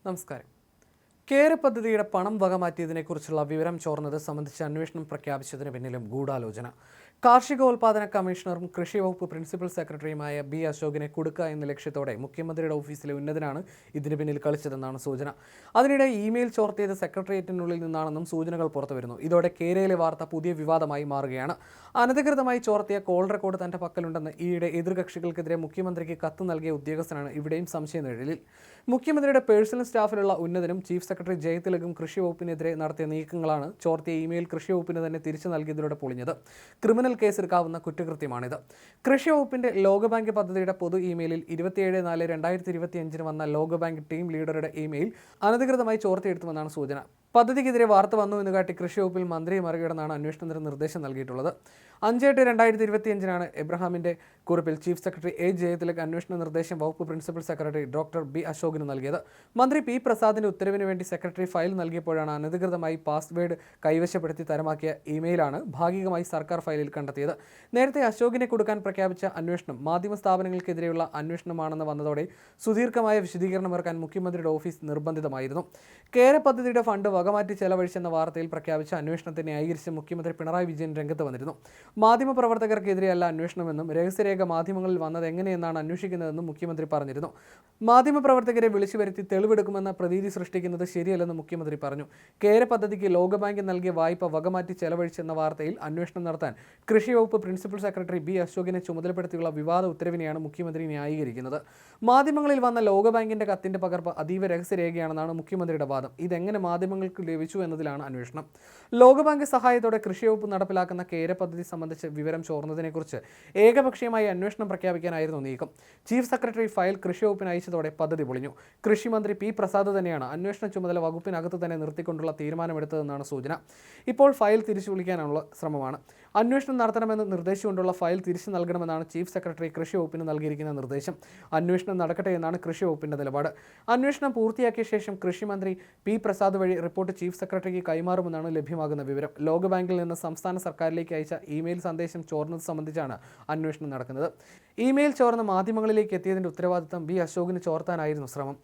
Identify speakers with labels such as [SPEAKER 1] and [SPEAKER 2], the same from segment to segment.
[SPEAKER 1] നമസ്കാരം. കേര പദ്ധതിയുടെ പണം വകമാറ്റിയതിനെക്കുറിച്ചുള്ള വിവരം ചോർന്നത് സംബന്ധിച്ച് അന്വേഷണം പ്രഖ്യാപിച്ചതിന് പിന്നിലും ഗൂഢാലോചന. കാർഷികോൽപാദന കമ്മീഷണറും കൃഷി വകുപ്പ് പ്രിൻസിപ്പൽ സെക്രട്ടറിയുമായ ബി അശോകിനെ കൊടുക്കുക എന്ന ലക്ഷ്യത്തോടെ മുഖ്യമന്ത്രിയുടെ ഓഫീസിലെ ഉന്നതനാണ് ഇതിന് പിന്നിൽ കളിച്ചതെന്നാണ് സൂചന. അതിനിടെ ഇമെയിൽ ചോർത്തിയത് സെക്രട്ടേറിയറ്റിനുള്ളിൽ നിന്നാണെന്നും സൂചനകൾ പുറത്തുവരുന്നു. ഇതോടെ കേരയിലെ വാർത്ത പുതിയ വിവാദമായി മാറുകയാണ്. അനധികൃതമായി ചോർത്തിയ കോൾ റെക്കോർഡ് തന്റെ പക്കലുണ്ടെന്ന് ഈയിടെ എതിർകക്ഷികൾക്കെതിരെ മുഖ്യമന്ത്രിക്ക് കത്ത് നൽകിയ ഉദ്യോഗസ്ഥനാണ് ഇവിടെയും സംശയനിഴലിൽ. മുഖ്യമന്ത്രിയുടെ പേഴ്സണൽ സ്റ്റാഫിലുള്ള ഉന്നതനും ചീഫ് സെക്രട്ടറി ജയതിലകും കൃഷി വകുപ്പിനെതിരെ നടത്തിയ നീക്കങ്ങളാണ് ചോർത്തിയ ഇമെയിൽ കൃഷി വകുപ്പിന് തന്നെ തിരിച്ചു നൽകിയതിലൂടെ പൊളിഞ്ഞത്. ക്രിമിനൽ കേസെടുക്കാവുന്ന കുറ്റകൃത്യമാണിത്. കൃഷി വകുപ്പിന്റെ ലോകബാങ്ക് പദ്ധതിയുടെ പൊതു ഇമെയിലിൽ 27/4/2025 വന്ന ലോകബാങ്ക് ടീം ലീഡറുടെ ഇമെയിൽ അനധികൃതമായി ചോർത്തിയെടുത്തുവെന്നാണ് സൂചന. പദ്ധതിക്കെതിരെ വാർത്ത വന്നു എന്ന് കാട്ടി കൃഷി വകുപ്പിൽ മന്ത്രിയെ മറികടന്നാണ് അന്വേഷണത്തിന് നിർദ്ദേശം നൽകിയിട്ടുള്ളത്. 5/8/2025 എബ്രഹാമിന്റെ കുറിപ്പിൽ ചീഫ് സെക്രട്ടറി എ ജയതിലക് അന്വേഷണ നിർദ്ദേശം വകുപ്പ് പ്രിൻസിപ്പൽ സെക്രട്ടറി ഡോക്ടർ ബി അശോകിന് നൽകിയത്. മന്ത്രി പി പ്രസാദിന്റെ ഉത്തരവിന് വേണ്ടി സെക്രട്ടറി ഫയൽ നൽകിയപ്പോഴാണ് അനധികൃതമായി പാസ്വേഡ് കൈവശപ്പെടുത്തി തരമാക്കിയ ഇമെയിലാണ് ഭാഗികമായി സർക്കാർ ഫയലിൽ കണ്ടെത്തിയത്. നേരത്തെ അശോകിനെ കൊടുക്കാൻ പ്രഖ്യാപിച്ച അന്വേഷണം മാധ്യമ സ്ഥാപനങ്ങൾക്കെതിരെയുള്ള അന്വേഷണമാണെന്ന് വന്നതോടെ സുദീർഘമായ വിശദീകരണം ഇറക്കാൻ മുഖ്യമന്ത്രിയുടെ ഓഫീസ് നിർബന്ധിതമായിരുന്നു. കേര പദ്ധതിയുടെ ഫണ്ട് വകമാറ്റി ചെലവഴിച്ചെന്ന വാർത്തയിൽ പ്രഖ്യാപിച്ച അന്വേഷണത്തെ ന്യായീകരിച്ച് മുഖ്യമന്ത്രി പിണറായി വിജയൻ രംഗത്ത് വന്നിരുന്നു. മാധ്യമപ്രവർത്തകർക്കെതിരെയല്ല അന്വേഷണമെന്നും രഹസ്യരേഖ മാധ്യമങ്ങളിൽ വന്നത് എങ്ങനെയെന്നാണ് അന്വേഷിക്കുന്നതെന്നും മുഖ്യമന്ത്രി പറഞ്ഞിരുന്നു. മാധ്യമപ്രവർത്തകരെ വിളിച്ചു വരുത്തി തെളിവെടുക്കുമെന്ന പ്രതീതി സൃഷ്ടിക്കുന്നത് ശരിയല്ലെന്ന് മുഖ്യമന്ത്രി പറഞ്ഞു. കേര പദ്ധതിക്ക് ലോകബാങ്ക് നൽകിയ വായ്പ വകമാറ്റി ചെലവഴിച്ചെന്ന വാർത്തയിൽ അന്വേഷണം നടത്താൻ കൃഷി വകുപ്പ് പ്രിൻസിപ്പൽ സെക്രട്ടറി ബി അശോകിനെ ചുമതലപ്പെടുത്തിയുള്ള വിവാദ ഉത്തരവിനെയാണ് മുഖ്യമന്ത്രി ന്യായീകരിക്കുന്നത്. മാധ്യമങ്ങളിൽ വന്ന ലോകബാങ്കിന്റെ കത്തിന്റെ പകർപ്പ് അതീവ രഹസ്യരേഖയാണെന്നാണ് മുഖ്യമന്ത്രിയുടെ വാദം. ഇതെങ്ങനെ മാധ്യമങ്ങൾക്ക് ലഭിച്ചു എന്നതിലാണ് അന്വേഷണം. ലോകബാങ്ക് സഹായത്തോടെ കൃഷി വകുപ്പ് നടപ്പിലാക്കുന്ന കേര പദ്ധതി സംബന്ധിച്ച് വിവരം ചോർന്നതിനെക്കുറിച്ച് ഏകപക്ഷീയമായി അന്വേഷണം പ്രഖ്യാപിക്കാനായിരുന്നു നീക്കം. ചീഫ് സെക്രട്ടറി ഫയൽ കൃഷി വകുപ്പിന് അയച്ചതോടെ പദ്ധതി പൊളിഞ്ഞു. കൃഷിമന്ത്രി പി പ്രസാദ് തന്നെയാണ് അന്വേഷണ ചുമതല വകുപ്പിനകത്ത് തന്നെ നിർത്തിക്കൊണ്ടുള്ള തീരുമാനമെടുത്തതെന്നാണ് സൂചന. ഇപ്പോൾ ഫയൽ തിരിച്ചു വിളിക്കാനുള്ള ശ്രമമാണ്. അന്വേഷണം നടത്തണമെന്ന് നിർദ്ദേശിച്ചുകൊണ്ടുള്ള ഫയൽ തിരിച്ചു നൽകണമെന്നാണ് ചീഫ് സെക്രട്ടറി കൃഷി വകുപ്പിന് നൽകിയിരിക്കുന്ന നിർദ്ദേശം. അന്വേഷണം നടക്കട്ടെ എന്നാണ് കൃഷി വകുപ്പിന്റെ നിലപാട്. അന്വേഷണം പൂർത്തിയാക്കിയ ശേഷം കൃഷിമന്ത്രി പി പ്രസാദ് വഴി റിപ്പോർട്ട് ചീഫ് സെക്രട്ടറിക്ക് കൈമാറുമെന്നാണ് ലഭ്യമാകുന്ന വിവരം. ലോകബാങ്കിൽ നിന്ന് സംസ്ഥാന സർക്കാരിലേക്ക് അയച്ച ഇമെയിൽ സന്ദേശം ചോർന്നത് സംബന്ധിച്ചാണ് അന്വേഷണം നടക്കുന്നത്. ഇമെയിൽ ചോർന്ന് മാധ്യമങ്ങളിലേക്ക് എത്തിയതിന്റെ ഉത്തരവാദിത്തം ബി അശോകിന് ചോർത്താനായിരുന്നു ശ്രമം.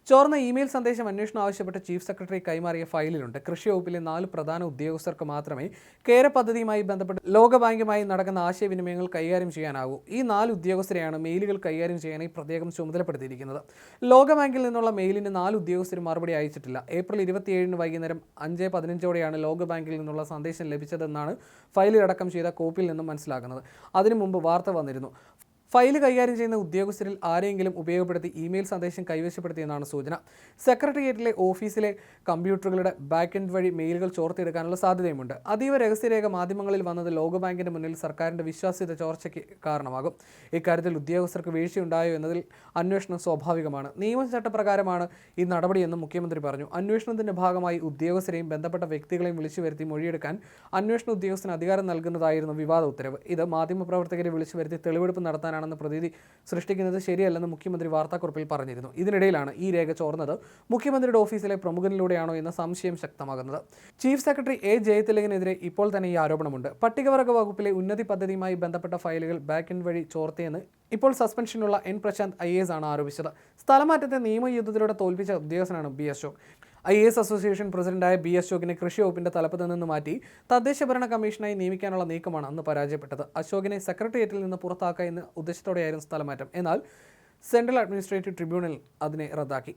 [SPEAKER 1] ചോർന്ന ഇമെയിൽ സന്ദേശം അന്വേഷണം ആവശ്യപ്പെട്ട് ചീഫ് സെക്രട്ടറി കൈമാറിയ ഫയലിലുണ്ട്. കൃഷി വകുപ്പിലെ 4 പ്രധാന ഉദ്യോഗസ്ഥർക്ക് മാത്രമേ കേര പദ്ധതിയുമായി ബന്ധപ്പെട്ട് ലോകബാങ്കുമായി നടക്കുന്ന ആശയവിനിമയങ്ങൾ കൈകാര്യം ചെയ്യാനാകൂ. ഈ 4 ഉദ്യോഗസ്ഥരെയാണ് മെയിലുകൾ കൈകാര്യം ചെയ്യാനായി പ്രത്യേകം ചുമതലപ്പെടുത്തിയിരിക്കുന്നത്. ലോകബാങ്കിൽ നിന്നുള്ള മെയിലിന് 4 ഉദ്യോഗസ്ഥരും മറുപടി അയച്ചിട്ടില്ല. ഏപ്രിൽ 27 വൈകുന്നേരം 5:15 ലോകബാങ്കിൽ നിന്നുള്ള സന്ദേശം ലഭിച്ചതെന്നാണ് ഫയലിൽ അടക്കം ചെയ്ത കോപ്പിയിൽ നിന്നും മനസ്സിലാക്കുന്നത്. അതിനു മുമ്പ് വാർത്ത വന്നിരുന്നു. ഫയൽ കൈകാര്യം ചെയ്യുന്ന ഉദ്യോഗസ്ഥരിൽ ആരെങ്കിലും ഉപയോഗപ്പെടുത്തി ഇമെയിൽ സന്ദേശം കൈവശപ്പെടുത്തിയെന്നാണ് സൂചന. സെക്രട്ടേറിയറ്റിലെ ഓഫീസിലെ കമ്പ്യൂട്ടറുകളുടെ ബാക്ക് എൻഡ് വഴി മെയിലുകൾ ചോർത്തിയെടുക്കാനുള്ള സാധ്യതയുമുണ്ട്. അതീവ രഹസ്യരേഖ മാധ്യമങ്ങളിൽ വന്നത് ലോകബാങ്കിന്റെ മുന്നിൽ സർക്കാരിന്റെ വിശ്വാസ്യത ചോർച്ചയ്ക്ക് കാരണമാകും. ഇക്കാര്യത്തിൽ ഉദ്യോഗസ്ഥർക്ക് വീഴ്ചയുണ്ടായോ എന്നതിൽ അന്വേഷണം സ്വാഭാവികമാണ്. നിയമചട്ടപ്രകാരമാണ് ഈ നടപടിയെന്നും മുഖ്യമന്ത്രി പറഞ്ഞു. അന്വേഷണത്തിന്റെ ഭാഗമായി ഉദ്യോഗസ്ഥരെയും ബന്ധപ്പെട്ട വ്യക്തികളെയും വിളിച്ചു വരുത്തി മൊഴിയെടുക്കാൻ അന്വേഷണ ഉദ്യോഗസ്ഥന് അധികാരം നൽകുന്നതായിരുന്നു വിവാദ ഉത്തരവ്. ഇത് മാധ്യമപ്രവർത്തകരെ വിളിച്ചു വരുത്തി തെളിവെടുപ്പ് നടത്താൻ പ്രതീതി സൃഷ്ടിക്കുന്നത് ശരിയല്ലെന്ന് മുഖ്യമന്ത്രി വാർത്താക്കുറിപ്പിൽ പറഞ്ഞിരുന്നു. ഇതിനിടയിലാണ് ഈ രേഖ ചോർന്നത് മുഖ്യമന്ത്രിയുടെ ഓഫീസിലെ പ്രമുഖനിലൂടെയാണോ എന്ന സംശയം ശക്തമാകുന്നത്. ചീഫ് സെക്രട്ടറി എ ജയതിലകിനെതിരെ ഇപ്പോൾ തന്നെ ഈ ആരോപണമുണ്ട്. പട്ടികവർഗ വകുപ്പിലെ ഉന്നതി പദ്ധതിയുമായി ബന്ധപ്പെട്ട ഫയലുകൾ ബാക്ക് എൻഡ് വഴി ചോർത്തിയെന്ന് ഇപ്പോൾ സസ്പെൻഷനുള്ള എൻ പ്രശാന്ത് IAS ആണ് ആരോപിച്ചത്. സ്ഥലമാറ്റത്തെ നിയമയുദ്ധത്തിലൂടെ തോൽപ്പിച്ച ഉദ്യോഗസ്ഥനാണ് ബി അശോക്. IAS അസോസിയേഷൻ പ്രസിഡന്റായ ബി അശോകിനെ കൃഷി വകുപ്പിന്റെ തലപ്പത്ത് നിന്ന് മാറ്റി തദ്ദേശ ഭരണ കമ്മീഷനായി നിയമിക്കാനുള്ള നീക്കമാണ് അന്ന് പരാജയപ്പെട്ടത്. അശോകിനെ സെക്രട്ടേറിയറ്റിൽ നിന്ന് പുറത്താക്കുക എന്ന ഉദ്ദേശത്തോടെയായിരുന്നു സ്ഥലമാറ്റം. എന്നാൽ സെൻട്രൽ അഡ്മിനിസ്ട്രേറ്റീവ് ട്രിബ്യൂണൽ അതിനെ റദ്ദാക്കി.